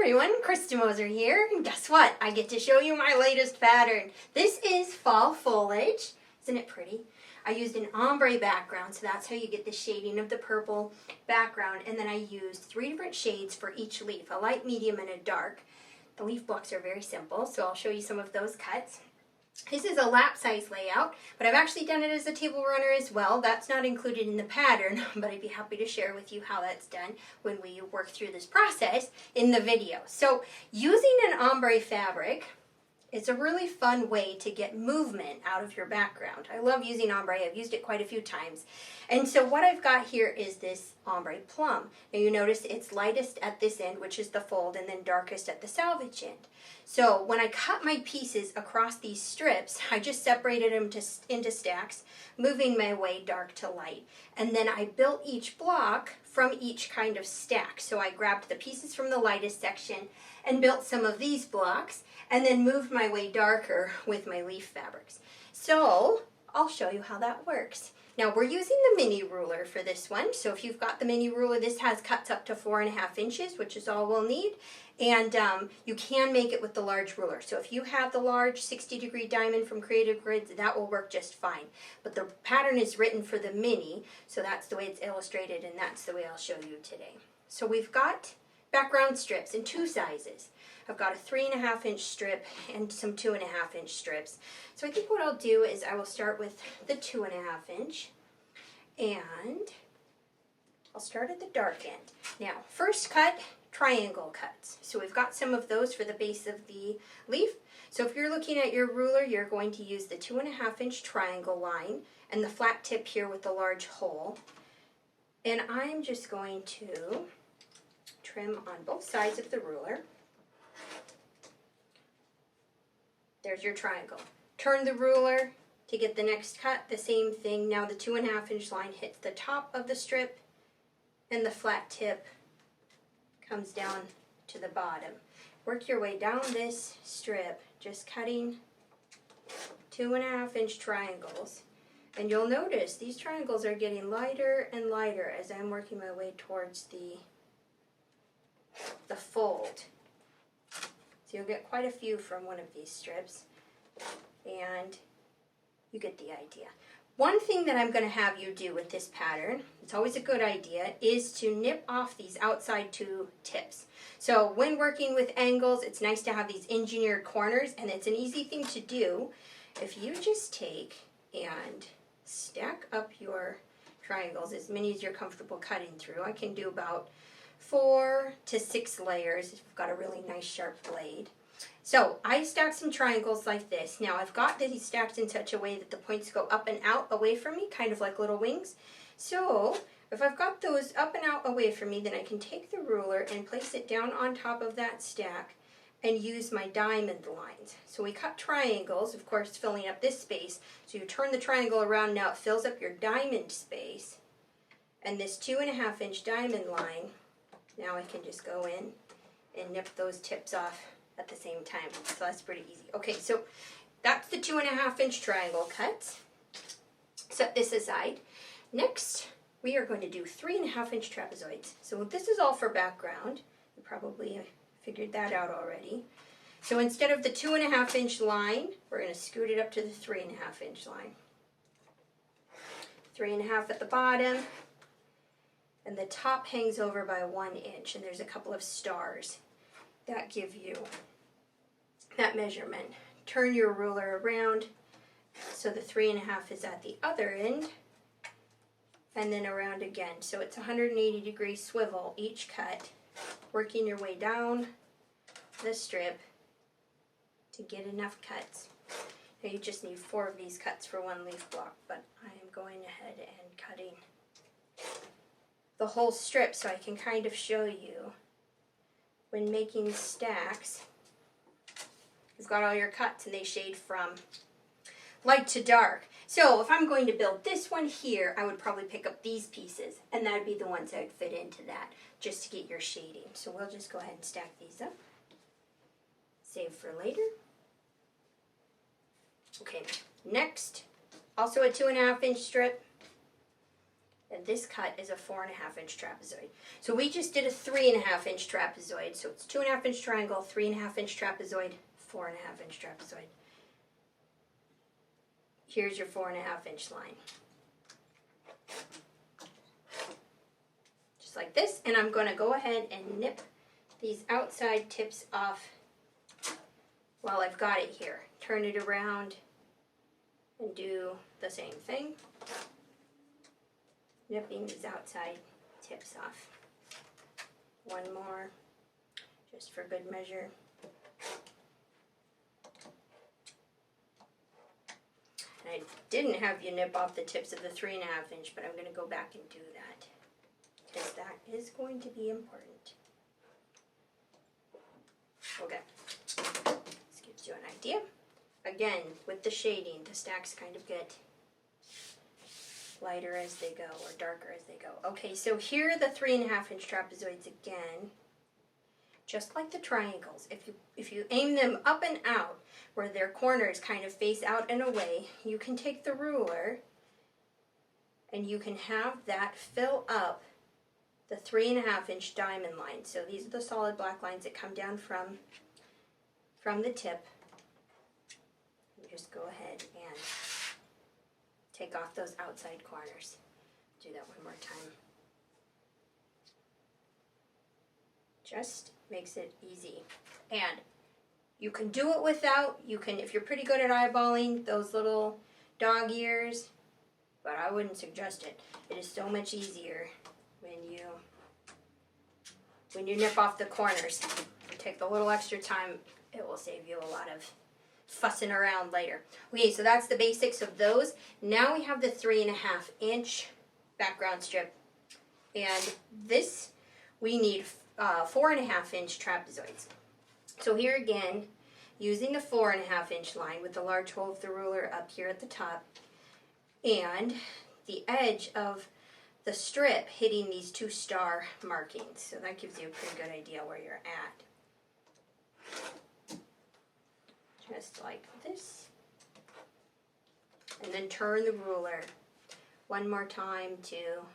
everyone, Krista Moser here, and guess what? I get to show you my latest pattern. This is fall foliage. Isn't it pretty? I used an ombre background, so that's how you get the shading of the purple background, and then I used 3 different shades for each leaf, a light, medium, and a dark. The leaf blocks are very simple, so I'll show you some of those cuts. This is a lap size layout, but I've actually done it as a table runner as well. That's not included in the pattern, but I'd be happy to share with you how that's done when we work through this process in the video. So using an ombre fabric, it's a really fun way to get movement out of your background. I love using ombre. I've used it quite a few times. And so what I've got here is this ombre plum. Now you notice it's lightest at this end, which is the fold, and then darkest at the salvage end. So when I cut my pieces across these strips, I just separated them into stacks, moving my way dark to light. And then I built each block from each kind of stack. So I grabbed the pieces from the lightest section and built some of these blocks, and then moved my way darker with my leaf fabrics. So I'll show you how that works. Now we're using the mini ruler for this one, so if you've got the mini ruler, this has cuts up to 4.5 inches, which is all we'll need, and you can make it with the large ruler. So if you have the large 60-degree diamond from Creative Grids, that will work just fine. But the pattern is written for the mini, so that's the way it's illustrated, and that's the way I'll show you today. So we've got background strips in 2 sizes. I've got a 3.5 inch strip and some 2.5 inch strips. So I think what I'll do is I will start with the 2.5 inch, and I'll start at the dark end. Now, first cut, triangle cuts. So we've got some of those for the base of the leaf. So if you're looking at your ruler, you're going to use the 2.5 inch triangle line and the flat tip here with the large hole. And I'm just going to trim on both sides of the ruler. There's your triangle. Turn the ruler to get the next cut, the same thing. Now the 2.5 inch line hits the top of the strip and the flat tip comes down to the bottom. Work your way down this strip, just cutting 2.5 inch triangles. And you'll notice these triangles are getting lighter and lighter as I'm working my way towards the fold. So you'll get quite a few from one of these strips, and you get the idea. One thing that I'm going to have you do with this pattern, it's always a good idea, is to nip off these outside 2 tips. So when working with angles, it's nice to have these engineered corners, and it's an easy thing to do. If you just take and stack up your triangles, as many as you're comfortable cutting through. I can do about 4 to 6 layers if you've got a really nice sharp blade. So I stacked some triangles like this. Now I've got these stacked in such a way that the points go up and out away from me, kind of like little wings. So if I've got those up and out away from me, then I can take the ruler and place it down on top of that stack and use my diamond lines. So we cut triangles, of course filling up this space. So you turn the triangle around, now it fills up your diamond space. And this 2.5 inch diamond line, now I can just go in and nip those tips off at the same time. So that's pretty easy. Okay, so that's the 2.5 inch triangle cut. Set this aside. Next, we are going to do 3.5 inch trapezoids. So this is all for background. You probably figured that out already. So instead of the 2.5 inch line, we're going to scoot it up to the 3.5 inch line. 3.5 at the bottom. And the top hangs over by 1 inch, and there's a couple of stars that give you that measurement. Turn your ruler around so the 3.5 is at the other end, and then around again. So it's 180-degree swivel each cut, working your way down the strip to get enough cuts. Now you just need 4 of these cuts for 1 leaf block, but I am going ahead and cutting the whole strip so I can kind of show you when making stacks, you've got all your cuts and they shade from light to dark. So if I'm going to build this one here, I would probably pick up these pieces, and that would be the ones that would fit into that, just to get your shading. So we'll just go ahead and stack these up. Save for later. Okay, next, also a 2.5 inch strip. And this cut is a 4.5 inch trapezoid. So we just did a 3.5 inch trapezoid. So it's 2.5 inch triangle, 3.5 inch trapezoid, 4.5 inch trapezoid. Here's your 4.5 inch line. Just like this. And I'm going to go ahead and nip these outside tips off while I've got it here. Turn it around and do the same thing. Nipping these outside tips off. One more, just for good measure. And I didn't have you nip off the tips of the 3.5 inch, but I'm going to go back and do that, because that is going to be important. Okay, this gives you an idea. Again, with the shading, the stacks kind of get lighter as they go, or darker as they go. Okay, so here are the 3.5 inch trapezoids again. Just like the triangles, if you aim them up and out, where their corners kind of face out and away, you can take the ruler and you can have that fill up the 3.5 inch diamond line. So these are the solid black lines that come down from the tip. You just go ahead and take off those outside corners. Do that one more time. Just makes it easy. And you can do it without, if you're pretty good at eyeballing those little dog ears, but I wouldn't suggest it. It is so much easier when you nip off the corners. You take the little extra time, it will save you a lot of fussing around later. Okay, so that's the basics of those. Now we have the 3.5 inch background strip. And this, we need 4.5 inch trapezoids. So here again, using the 4.5 inch line with the large hole of the ruler up here at the top, and the edge of the strip hitting these 2 star markings. So that gives you a pretty good idea where you're at. Just like this. And then turn the ruler one more time to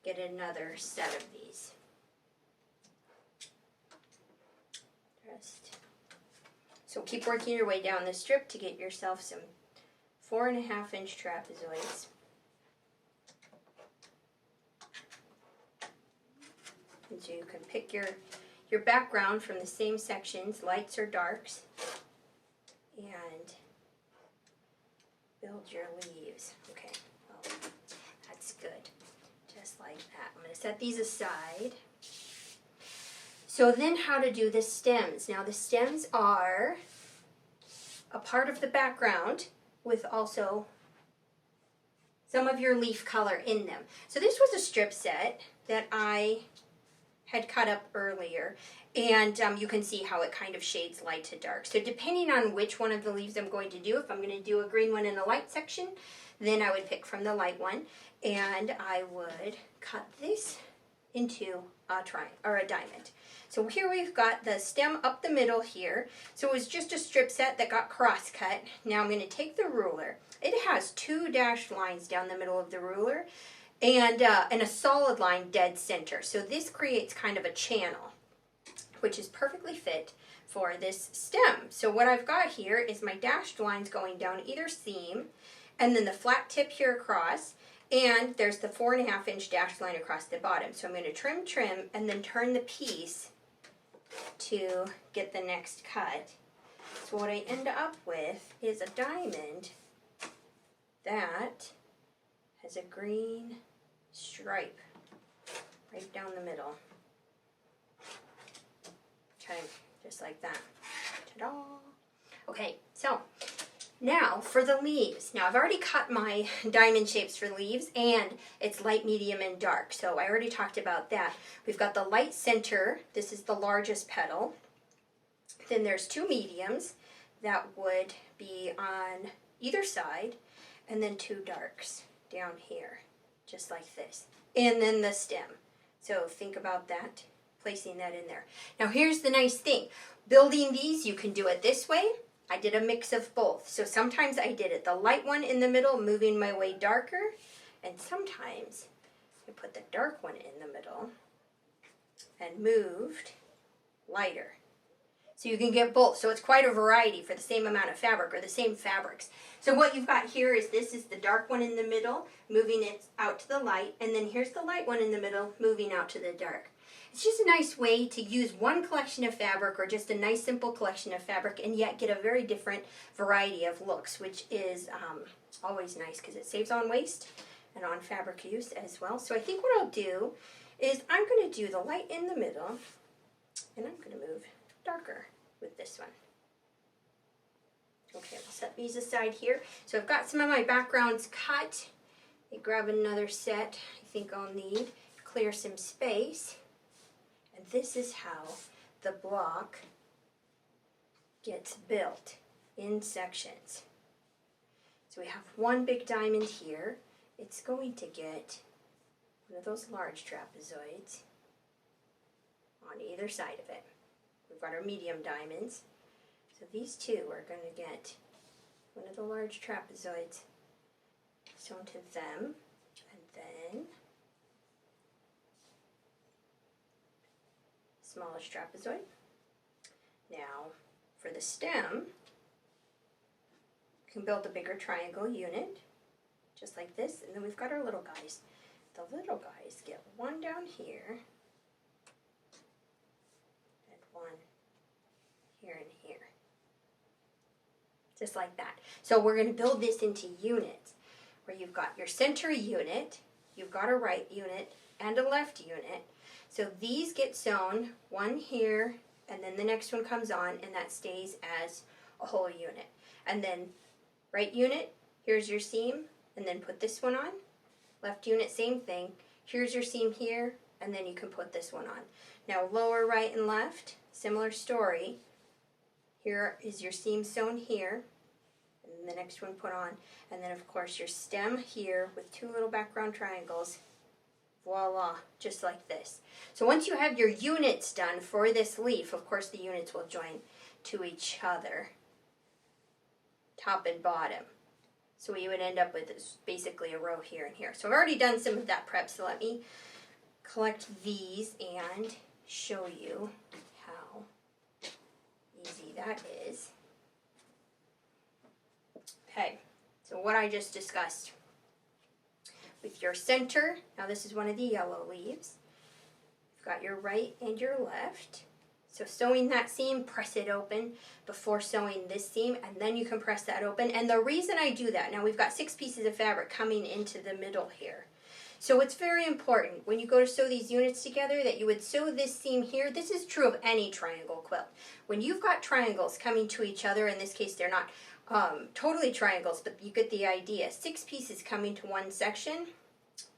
get another set of these. So keep working your way down the strip to get yourself some 4.5 inch trapezoids. And so you can pick your background from the same sections, lights or darks, and build your leaves. Okay, well, that's good. Just like that. I'm going to set these aside. So then how to do the stems. Now the stems are a part of the background with also some of your leaf color in them. So this was a strip set that I had cut up earlier, and you can see how it kind of shades light to dark. So depending on which one of the leaves I'm going to do, if I'm going to do a green one in a light section, then I would pick from the light one, and I would cut this into a triangle or a diamond. So here we've got the stem up the middle here. So it was just a strip set that got cross cut. Now I'm going to take the ruler. It has 2 dashed lines down the middle of the ruler and a solid line dead center. So this creates kind of a channel, which is perfectly fit for this stem. So what I've got here is my dashed lines going down either seam, and then the flat tip here across, and there's the 4.5 inch dashed line across the bottom. So I'm going to trim, and then turn the piece to get the next cut. So what I end up with is a diamond that has a green stripe right down the middle. Okay, just like that. Ta-da! Okay, so now for the leaves. Now I've already cut my diamond shapes for leaves, and it's light, medium, and dark. So I already talked about that. We've got the light center. This is the largest petal. Then there's 2 mediums that would be on either side, and then 2 darks down here, just like this. And then the stem. So think about that, placing that in there. Now here's the nice thing. Building these, you can do it this way. I did a mix of both. So sometimes I did it the light one in the middle, moving my way darker, And sometimes I put the dark one in the middle and moved lighter. So you can get both. So it's quite a variety for the same amount of fabric or the same fabrics. So what you've got here is this is the dark one in the middle, moving it out to the light. And then here's the light one in the middle, moving out to the dark. It's just a nice way to use one collection of fabric or just a nice simple collection of fabric and yet get a very different variety of looks, which is always nice because it saves on waste and on fabric use as well. So I think what I'll do is I'm going to do the light in the middle and I'm going to move darker with this one. Okay, I'll set these aside here. So I've got some of my backgrounds cut. I grab another set. I think I'll need clear some space. And this is how the block gets built in sections. So we have one big diamond here. It's going to get one of those large trapezoids on either side of it. We've got our medium diamonds. So these two are going to get one of the large trapezoids sewn to them. And then smallest trapezoid. Now for the stem, you can build a bigger triangle unit, just like this. And then we've got our little guys. The little guys get one down here, one here and here. Just like that. So we're going to build this into units where you've got your center unit, you've got a right unit, and a left unit. So these get sewn, one here, and then the next one comes on, and that stays as a whole unit. And then right unit, here's your seam, and then put this one on. Left unit, same thing. Here's your seam here, and then you can put this one on. Now lower right and left, similar story. Here is your seam sewn here, and the next one put on. And then of course your stem here with two little background triangles. Voila, just like this. So once you have your units done for this leaf, of course the units will join to each other, top and bottom. So what you would end up with is basically a row here and here. So I've already done some of that prep, so let me collect these and show you how easy that is. Okay, so what I just discussed with your center, now this is one of the yellow leaves. You've got your right and your left. So sewing that seam, press it open before sewing this seam, and then you can press that open. And the reason I do that, now we've got 6 pieces of fabric coming into the middle here. So it's very important when you go to sew these units together that you would sew this seam here. This is true of any triangle quilt. When you've got triangles coming to each other, in this case they're not totally triangles, but you get the idea. 6 pieces coming to one section.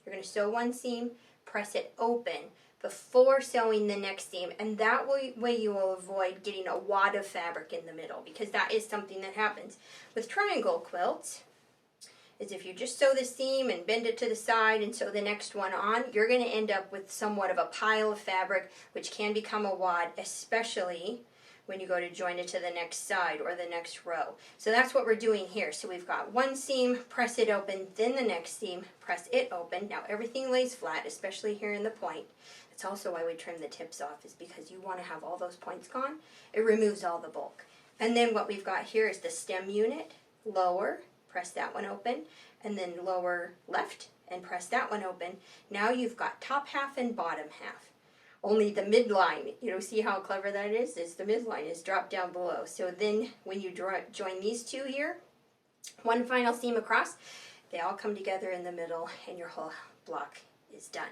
You're going to sew one seam, press it open before sewing the next seam, and that way you will avoid getting a wad of fabric in the middle, because that is something that happens with triangle quilts. Is if you just sew the seam and bend it to the side and sew the next one on, you're going to end up with somewhat of a pile of fabric, which can become a wad, especially when you go to join it to the next side or the next row. So that's what we're doing here. So we've got one seam, press it open, then the next seam, press it open. Now everything lays flat, especially here in the point. That's also why we trim the tips off, is because you want to have all those points gone. It removes all the bulk. And then what we've got here is the stem unit, lower, press that one open, and then lower left and press that one open. Now you've got top half and bottom half. Only the midline, you know, see how clever that is the midline is dropped down below. So then when you join these two here, one final seam across, they all come together in the middle and your whole block is done.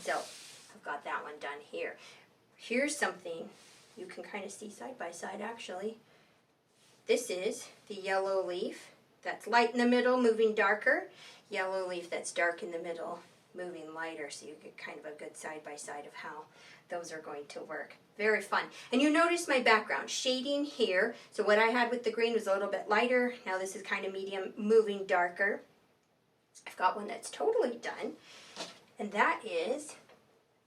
So I've got that one done here. Here's something you can kind of see side by side actually. This is the yellow leaf that's light in the middle, moving darker. Yellow leaf that's dark in the middle, moving lighter. So you get kind of a good side by side of how those are going to work. Very fun. And you notice my background shading here. So what I had with the green was a little bit lighter. Now this is kind of medium, moving darker. I've got one that's totally done. And that is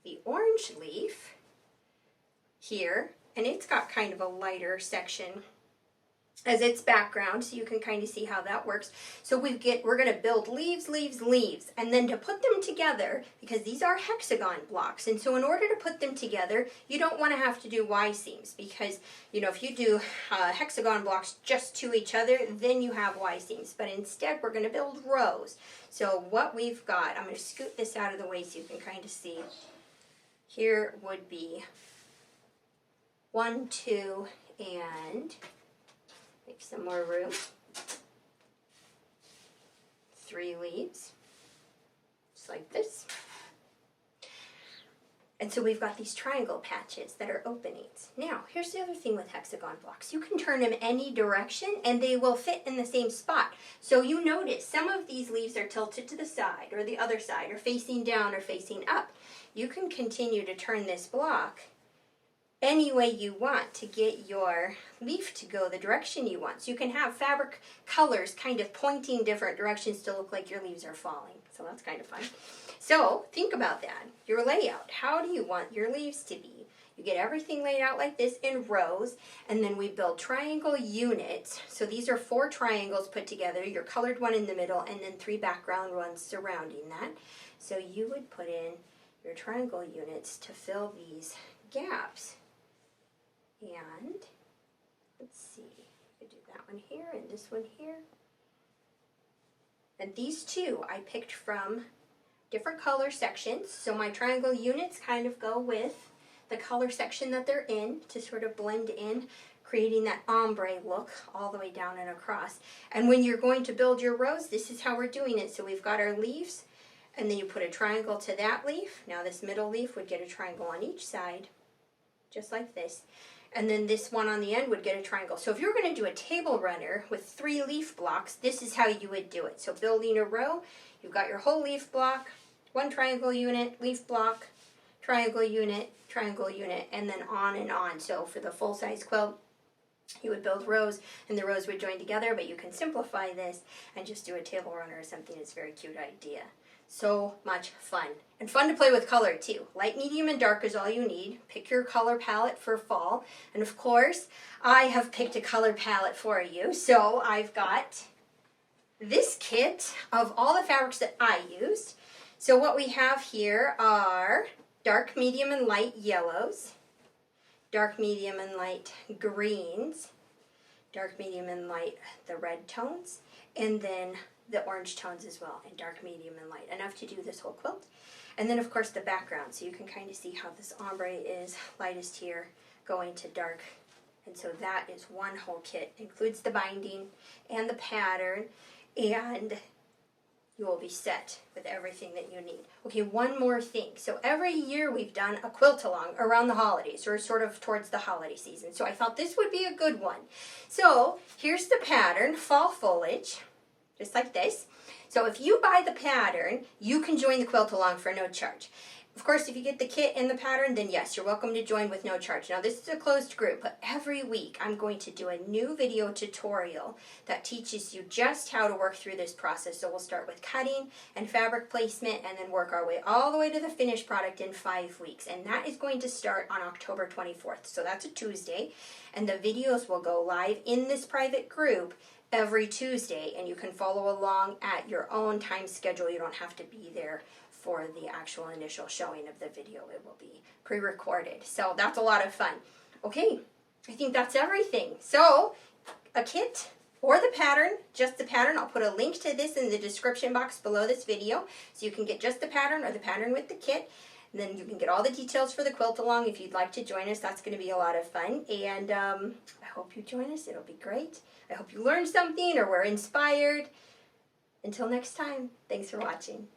the orange leaf here. And it's got kind of a lighter section as its background, so you can kind of see how that works. So we're going to build leaves, leaves, leaves, and then to put them together, because these are hexagon blocks, and so in order to put them together, you don't want to have to do Y seams, because, you know, if you do hexagon blocks just to each other, then you have Y seams, but instead we're going to build rows. So what we've got, I'm going to scoot this out of the way so you can kind of see. Here would be 1, 2, and make some more room. 3 leaves, just like this. And so we've got these triangle patches that are openings. Now, here's the other thing with hexagon blocks. You can turn them any direction and they will fit in the same spot. So you notice some of these leaves are tilted to the side or the other side, or facing down or facing up. You can continue to turn this block any way you want to get your leaf to go the direction you want. So you can have fabric colors kind of pointing different directions to look like your leaves are falling. So that's kind of fun. So think about that, your layout. How do you want your leaves to be? You get everything laid out like this in rows, and then we build triangle units. So these are 4 triangles put together, your colored one in the middle, and then 3 background ones surrounding that. So you would put in your triangle units to fill these gaps. And let's see, I do that one here and this one here. And these 2 I picked from different color sections. So my triangle units kind of go with the color section that they're in to sort of blend in, creating that ombre look all the way down and across. And when you're going to build your rows, this is how we're doing it. So we've got our leaves, and then you put a triangle to that leaf. Now this middle leaf would get a triangle on each side, just like this. And then this one on the end would get a triangle. So if you're going to do a table runner with 3 leaf blocks, this is how you would do it. So building a row, you've got your whole leaf block, 1 triangle unit, leaf block, triangle unit, and then on and on. So for the full-size quilt, you would build rows, and the rows would join together, but you can simplify this and just do a table runner or something. It's a very cute idea. So much fun. And fun to play with color too. Light, medium, and dark is all you need. Pick your color palette for fall. And of course, I have picked a color palette for you. So I've got this kit of all the fabrics that I used. So what we have here are dark, medium, and light yellows, dark, medium, and light greens, dark, medium, and light the red tones, and then the orange tones as well, and dark, medium, and light, enough to do this whole quilt. And then of course the background, so you can kind of see how this ombre is lightest here going to dark. And so that is one whole kit. Includes the binding and the pattern, and you will be set with everything that you need. Okay, one more thing. So every year we've done a quilt along around the holidays, or sort of towards the holiday season. So I thought this would be a good one. So here's the pattern, Fall Foliage, just like this. So if you buy the pattern, you can join the quilt along for no charge. Of course, if you get the kit and the pattern, then yes, you're welcome to join with no charge. Now, this is a closed group, but every week I'm going to do a new video tutorial that teaches you just how to work through this process. So we'll start with cutting and fabric placement, and then work our way all the way to the finished product in 5 weeks. And that is going to start on October 24th. So that's a Tuesday. And the videos will go live in this private group every Tuesday, and you can follow along at your own time schedule. You don't have to be there for the actual initial showing of the video. It will be pre-recorded. So that's a lot of fun. Okay, I think that's everything. So a kit or the pattern, just the pattern. I'll put a link to this in the description box below this video, so you can get just the pattern or the pattern with the kit. And then you can get all the details for the quilt along if you'd like to join us. That's going to be a lot of fun. And I hope you join us. It'll be great. I hope you learned something or were inspired. Until next time, thanks for watching.